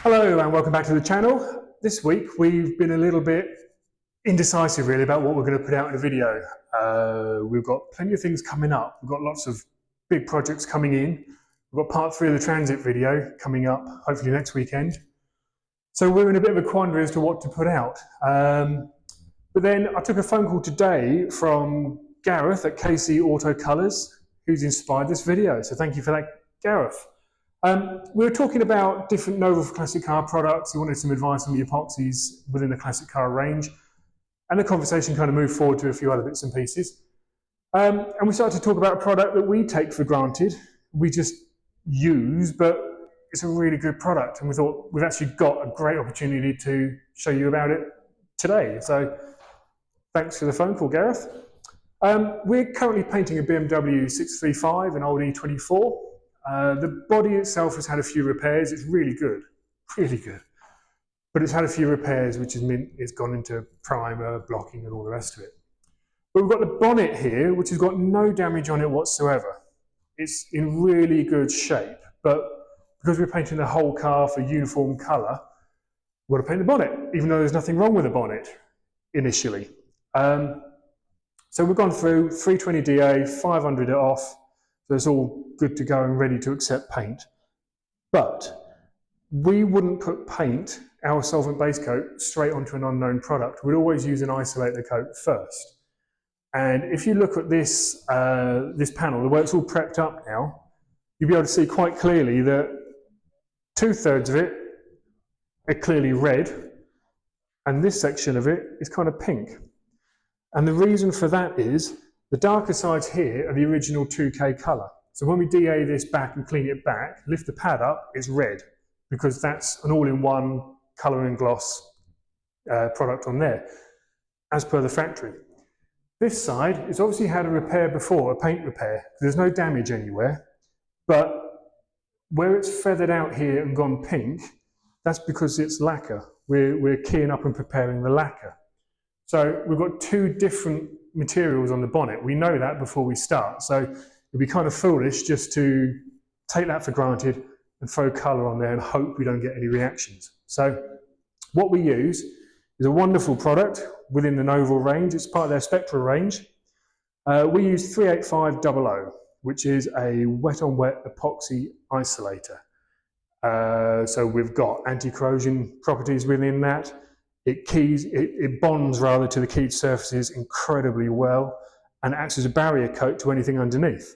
Hello and welcome back to the channel. This week we've been a little bit indecisive really about what we're going to put out in a video. We've got plenty of things coming up. We've got lots of big projects coming in. We've got part 3 of the transit video coming up hopefully next weekend. So we're in a bit of a quandary as to what to put out. But then I took a phone call today from Gareth at KC Auto Colours, who's inspired this video. So thank you for that, Gareth. We were talking about different Novol classic car products. He wanted some advice on the epoxies within the classic car range. And the conversation kind of moved forward to a few other bits and pieces. And we started to talk about a product that we take for granted. We just use, but it's a really good product. And we thought we've actually got a great opportunity to show you about it today. So thanks for the phone call, Gareth. We're currently painting a BMW 635, an old E24. The body itself has had a few repairs. It's really good, but it's had a few repairs, which has meant it's gone into primer, blocking and all the rest of it. But we've got the bonnet here, which has got no damage on it whatsoever. It's in really good shape, but because we're painting the whole car for uniform colour, we've got to paint the bonnet, even though there's nothing wrong with the bonnet initially. So we've gone through 320 DA, 500 it off, so it's all good to go and ready to accept paint. But we wouldn't put paint, our solvent base coat, straight onto an unknown product. We'd always use an isolator coat first. And if you look at this, this panel, the way it's all prepped up now, you'll be able to see quite clearly that 2/3 of it are clearly red, and this section of it is kind of pink. And the reason for that is the darker sides here are the original 2K colour. So when we DA this back and clean it back, lift the pad up, it's red, because that's an all-in-one colour and gloss product on there, as per the factory. This side, it's obviously had a repair before, a paint repair. There's no damage anywhere, but where it's feathered out here and gone pink, that's because it's lacquer. We're keying up and preparing the lacquer. So we've got 2 different materials on the bonnet. We know that before we start. So it'd be kind of foolish just to take that for granted and throw colour on there and hope we don't get any reactions. So what we use is a wonderful product within the Novol range. It's part of their Spectral range. We use 38500, which is a wet-on-wet epoxy isolator. So we've got anti-corrosion properties within that. It bonds rather to the keyed surfaces incredibly well and acts as a barrier coat to anything underneath.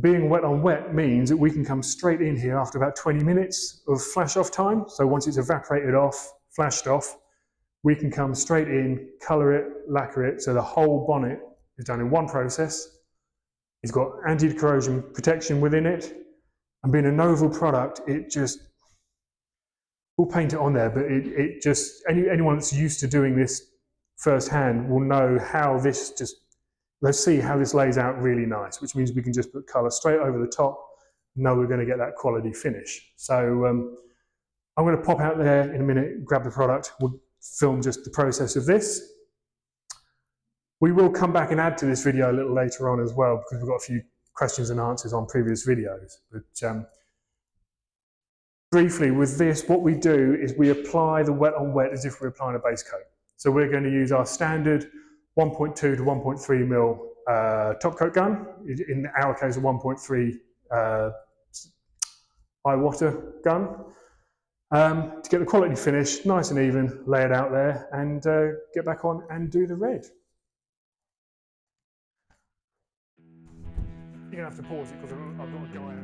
Being wet on wet means that we can come straight in here after about 20 minutes of flash off time. So once it's evaporated off, flashed off, we can come straight in, colour it, lacquer it, so the whole bonnet is done in one process. It's got anti-corrosion protection within it, and being a Novol product, it just, we'll paint it on there, but it just, anyone that's used to doing this firsthand will know how this just, let's see how this lays out really nice, which means we can just put colour straight over the top, know we're going to get that quality finish. So I'm going to pop out there in a minute, grab the product, we'll film just the process of this. We will come back and add to this video a little later on as well, because we've got a few questions and answers on previous videos. But briefly, with this, what we do is we apply the wet on wet as if we're applying a base coat. So we're going to use our standard 1.2 to 1.3 mil top coat gun, in our case a 1.3 high water gun, to get the quality finish nice and even, lay it out there and get back on and do the red. You're going to have to pause it because I've got to go out.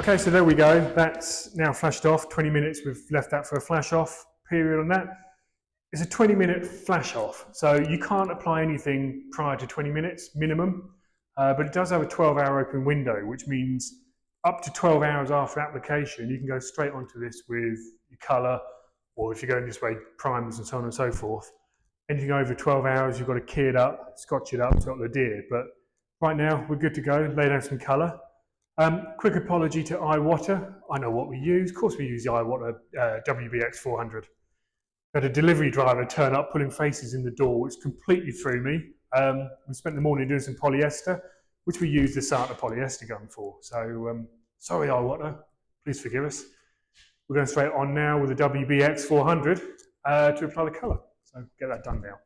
Okay, so there we go. That's now flashed off. 20 minutes, we've left that for a flash off period on that. It's a 20-minute flash off, so you can't apply anything prior to 20 minutes minimum, but it does have a 12-hour open window, which means up to 12 hours after application, you can go straight onto this with your colour, or if you're going this way, primers and so on and so forth. Anything over 12 hours, you've got to key it up, scotch it up, it's got the deer. But right now, we're good to go, lay down some colour. Quick apology to iWater. I know what we use. Of course we use the iWater WBX 400. Had a delivery driver turn up pulling faces in the door, which completely threw me. We spent the morning doing some polyester, which we used the Sartor polyester gun for. So sorry iWater, please forgive us. We're going straight on now with the WBX 400 to apply the colour. So get that done now.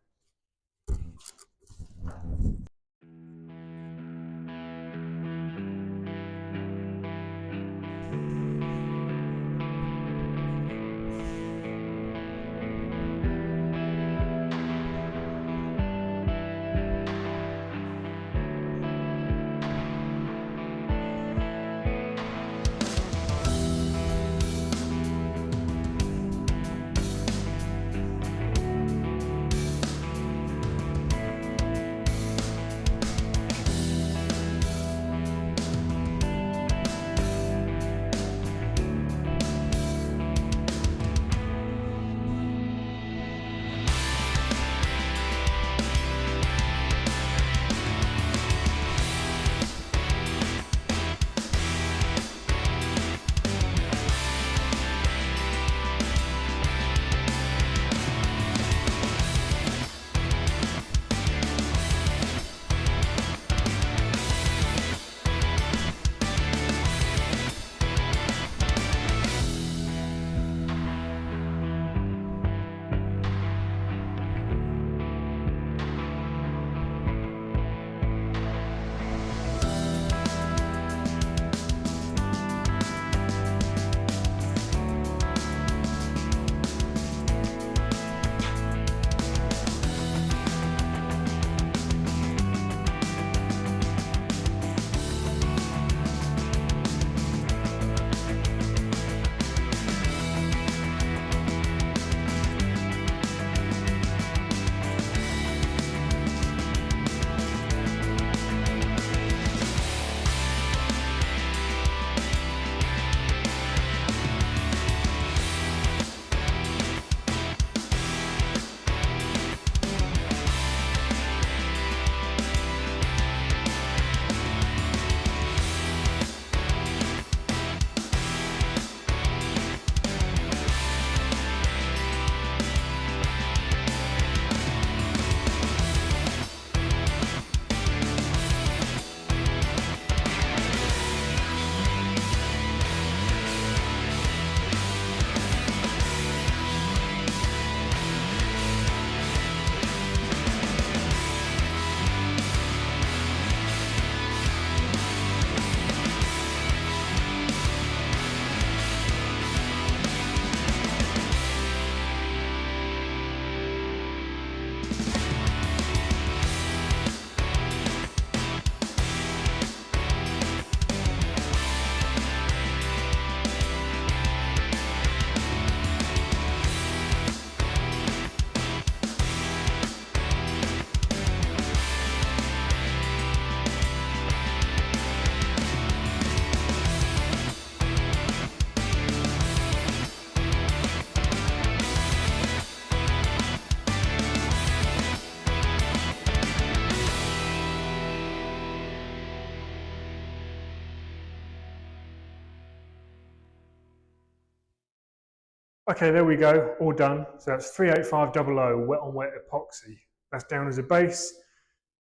Okay, there we go, all done. So that's 38500 wet on wet epoxy. That's down as a base.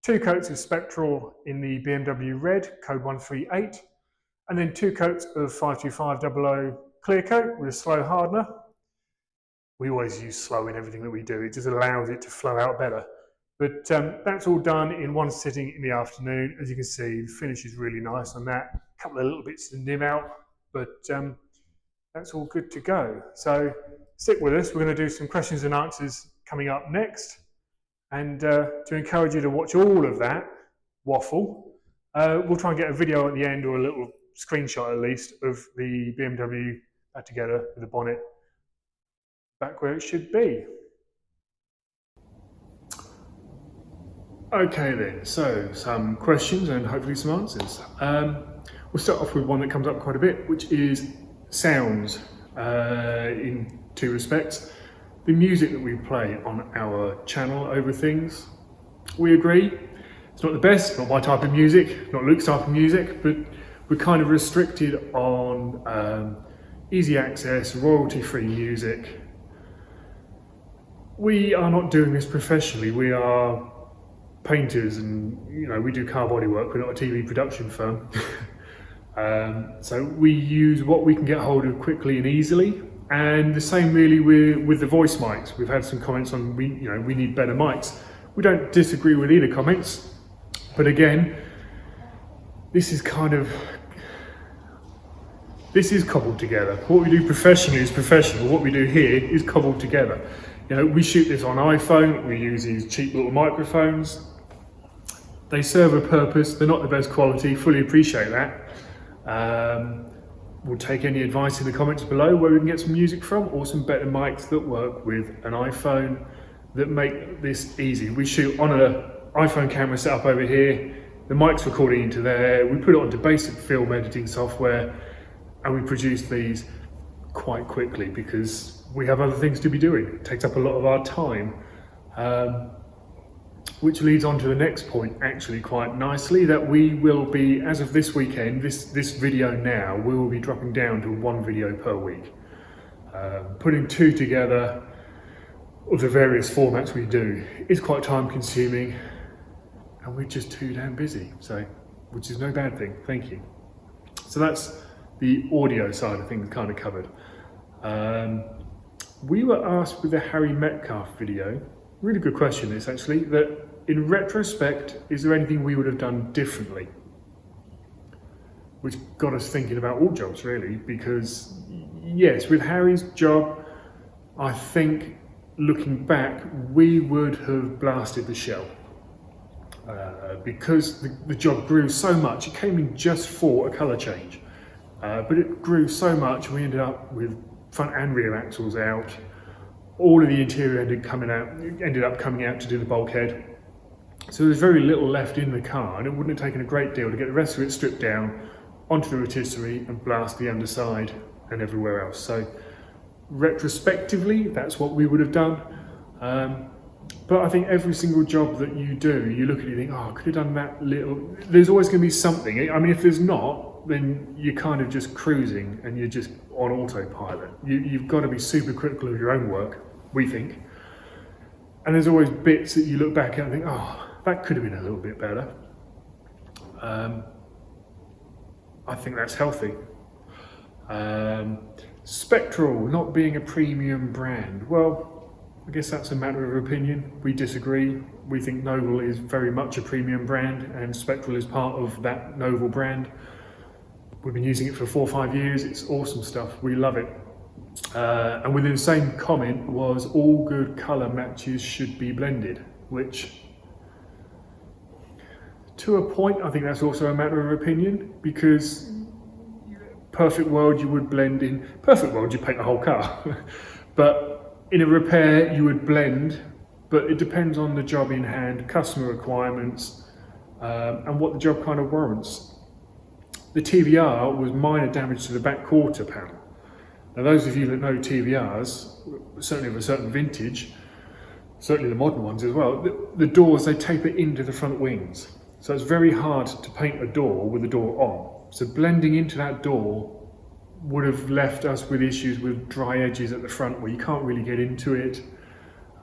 2 coats of Spectral in the BMW red, code 138. And then 2 coats of 52500 clear coat with a slow hardener. We always use slow in everything that we do. It just allows it to flow out better. But that's all done in one sitting in the afternoon. As you can see, the finish is really nice on that. A couple of little bits to nib out, but that's all good to go. So stick with us. We're going to do some questions and answers coming up next. And to encourage you to watch all of that waffle, we'll try and get a video at the end or a little screenshot at least of the BMW back together with the bonnet back where it should be. Okay then, so some questions and hopefully some answers. We'll start off with one that comes up quite a bit, which is sounds in two respects. The music that we play on our channel over things, we agree, it's not the best, not my type of music, not Luke's type of music, but we're kind of restricted on easy access, royalty-free music. We are not doing this professionally. We are painters and we do car body work. We're not a TV production firm. So we use what we can get hold of quickly and easily. And the same really with the voice mics. We've had some comments on we need better mics. We don't disagree with either comments, but again, this is cobbled together. What we do professionally is professional. What we do here is cobbled together. We shoot this on iPhone. We use these cheap little microphones. They serve a purpose. They're not the best quality. Fully appreciate that. We'll take any advice in the comments below where we can get some music from, or some better mics that work with an iPhone that make this easy. We shoot on an iPhone camera set up over here. The mic's recording into there. We put it onto basic film editing software, and we produce these quite quickly because we have other things to be doing. It takes up a lot of our time. Which leads on to the next point actually quite nicely, that we will be, as of this weekend, this video now, we will be dropping down to one video per week. Putting two together of the various formats we do is quite time consuming, and we're just too damn busy, which is no bad thing, thank you. So that's the audio side of things kind of covered. We were asked with the Harry Metcalf video, really good question this actually, that in retrospect, is there anything we would have done differently? Which got us thinking about all jobs really, because yes, with Harry's job, I think looking back, we would have blasted the shell. Because the job grew so much, it came in just for a colour change. But it grew so much, we ended up with front and rear axles out. All of the interior ended up coming out to do the bulkhead. So there's very little left in the car, and it wouldn't have taken a great deal to get the rest of it stripped down onto the rotisserie and blast the underside and everywhere else. So retrospectively, that's what we would have done. But I think every single job that you do, you look at it and think, oh, I could have done that little. There's always going to be something. I mean, if there's not, then you're kind of just cruising and you're just on autopilot. You've got to be super critical of your own work, we think. And there's always bits that you look back at and think, oh, that could have been a little bit better. I think that's healthy. Spectral not being a premium brand. Well, I guess that's a matter of opinion. We disagree. We think Novol is very much a premium brand, and Spectral is part of that Novol brand. We've been using it for 4 or 5 years. It's awesome stuff. We love it. And within the same comment was all good colour matches should be blended, which to a point I think that's also a matter of opinion, because perfect world you would blend in, perfect world you paint the whole car. But in a repair you would blend, but it depends on the job in hand, customer requirements, and what the job kind of warrants. The TVR was minor damage to the back quarter panel. Now those of you that know TVRs, certainly of a certain vintage, certainly the modern ones as well, the doors, they taper into the front wings. So it's very hard to paint a door with the door on. So blending into that door would have left us with issues with dry edges at the front where you can't really get into it.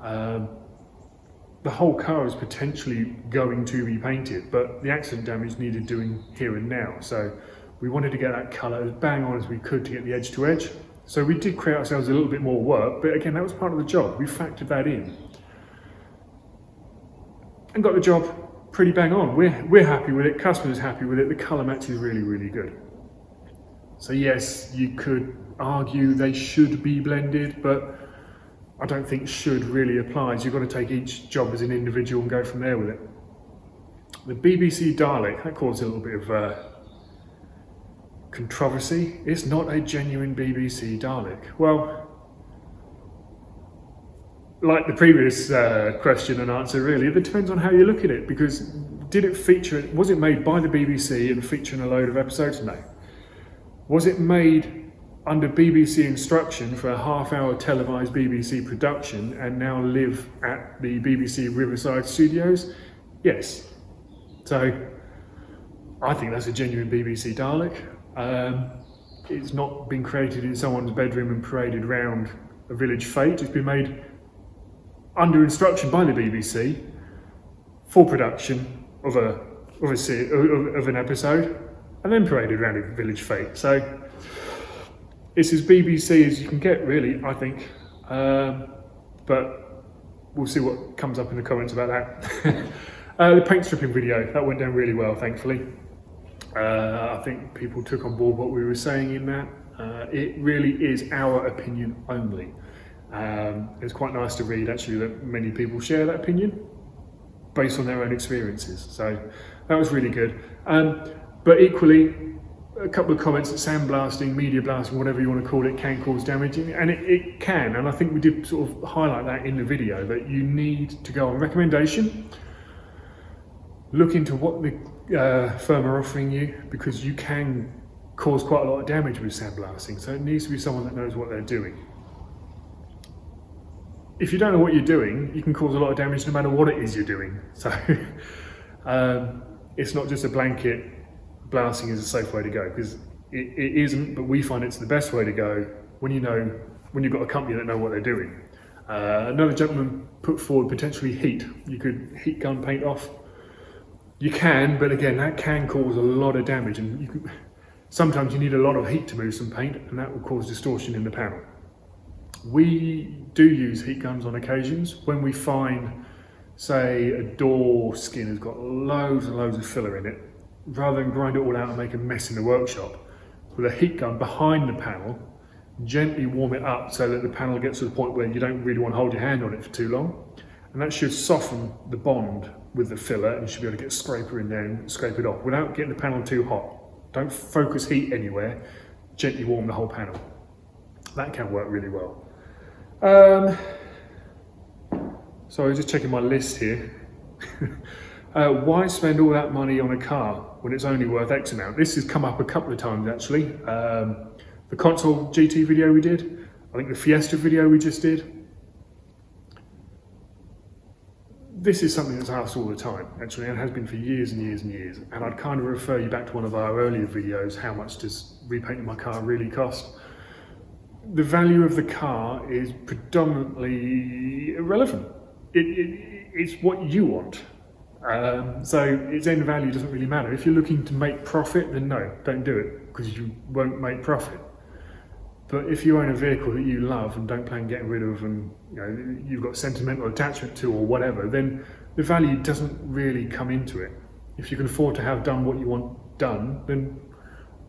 The whole car is potentially going to be painted, but the accident damage needed doing here and now. So we wanted to get that colour as bang on as we could to get the edge to edge. So we did create ourselves a little bit more work, but again, that was part of the job. We factored that in and got the job pretty bang on. We're happy with it, customer's happy with it, the colour match is really, really good. So yes, you could argue they should be blended, but I don't think should really applies. You've got to take each job as an individual and go from there with it. The BBC Dalek, that caused a little bit of controversy. It's not a genuine BBC Dalek. Well, like the previous question and answer, really, it depends on how you look at it, because did it feature, was it made by the BBC and featuring a load of episodes? No. Was it made under BBC instruction for a half-hour televised BBC production and now live at the BBC Riverside studios? Yes. So I think that's a genuine BBC Dalek. It's not been created in someone's bedroom and paraded around a village fete. It's been made under instruction by the BBC for production of an episode and then paraded around a village fete. So it's as BBC as you can get, really, I think. But we'll see what comes up in the comments about that. The paint stripping video, that went down really well, thankfully. I think people took on board what we were saying in that. It really is our opinion only. It's quite nice to read, actually, that many people share that opinion based on their own experiences. So that was really good. But equally, a couple of comments that sandblasting, media blasting, whatever you want to call it, can cause damage. And it can. And I think we did sort of highlight that in the video, that you need to go on recommendation. Look into what the firm are offering you, because you can cause quite a lot of damage with sandblasting. So it needs to be someone that knows what they're doing. If you don't know what you're doing, you can cause a lot of damage no matter what it is you're doing. So it's not just a blanket blasting is a safe way to go, because it isn't, but we find it's the best way to go when you've got a company that know what they're doing. Another gentleman put forward potentially heat. You could heat gun paint off. You can, but again, that can cause a lot of damage, and sometimes you need a lot of heat to move some paint, and that will cause distortion in the panel. We do use heat guns on occasions when we find, say, a door skin has got loads and loads of filler in it. Rather than grind it all out and make a mess in the workshop, with a heat gun behind the panel, gently warm it up so that the panel gets to the point where you don't really want to hold your hand on it for too long. And that should soften the bond with the filler, and you should be able to get a scraper in there and scrape it off without getting the panel too hot. Don't focus heat anywhere, gently warm the whole panel. That can work really well. So I was just checking my list here. Why spend all that money on a car when it's only worth X amount? This has come up a couple of times, actually. The console GT video we did, I think the Fiesta video we just did. This is something that's asked all the time, actually, and has been for years and years and years. And I'd kind of refer you back to one of our earlier videos, how much does repainting my car really cost? The value of the car is predominantly irrelevant. It's what you want. So its end value doesn't really matter. If you're looking to make profit, then no, don't do it, because you won't make profit. But if you own a vehicle that you love and don't plan getting rid of, and you've got sentimental attachment to or whatever, then the value doesn't really come into it. If you can afford to have done what you want done, then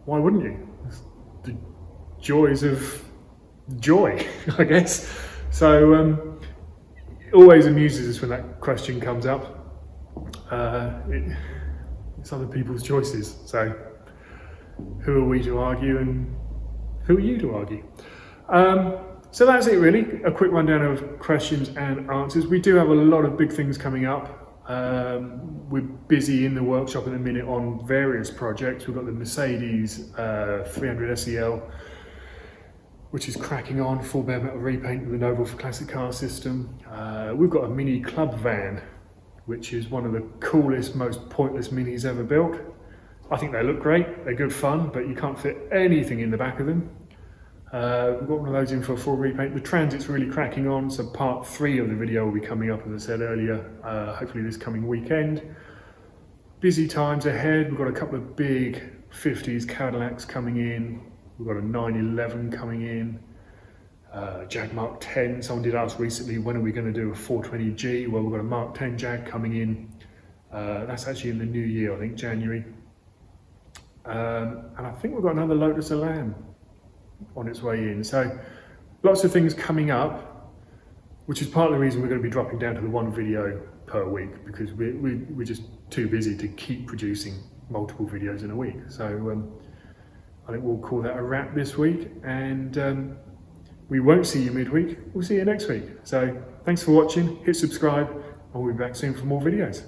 why wouldn't you? It's the joys of joy, I guess. So it always amuses us when that question comes up. It's other people's choices. So who are we to argue, and who are you to argue? So that's it, really. A quick rundown of questions and answers. We do have a lot of big things coming up. We're busy in the workshop at the minute on various projects. We've got the Mercedes 300 SEL, which is cracking on, full bare metal repaint with the Novol classic car system. We've got a mini club van, which is one of the coolest, most pointless minis ever built. I think they look great, they're good fun, but you can't fit anything in the back of them. We've got one of those in for a full repaint. The Transit's really cracking on, so part 3 of the video will be coming up, as I said earlier, hopefully this coming weekend. Busy times ahead. We've got a couple of big 50s Cadillacs coming in. We've got a 911 coming in, Jag Mark 10. Someone did ask recently, when are we going to do a 420G? Well, we've got a Mark 10 Jag coming in. That's actually in the new year, I think, January. And I think we've got another Lotus Elan on its way in. So lots of things coming up, which is part of the reason we're going to be dropping down to the 1 video per week, because we're just too busy to keep producing multiple videos in a week. So I think we'll call that a wrap this week, and we won't see you midweek. We'll see you next week. So thanks for watching. Hit subscribe, and we'll be back soon for more videos.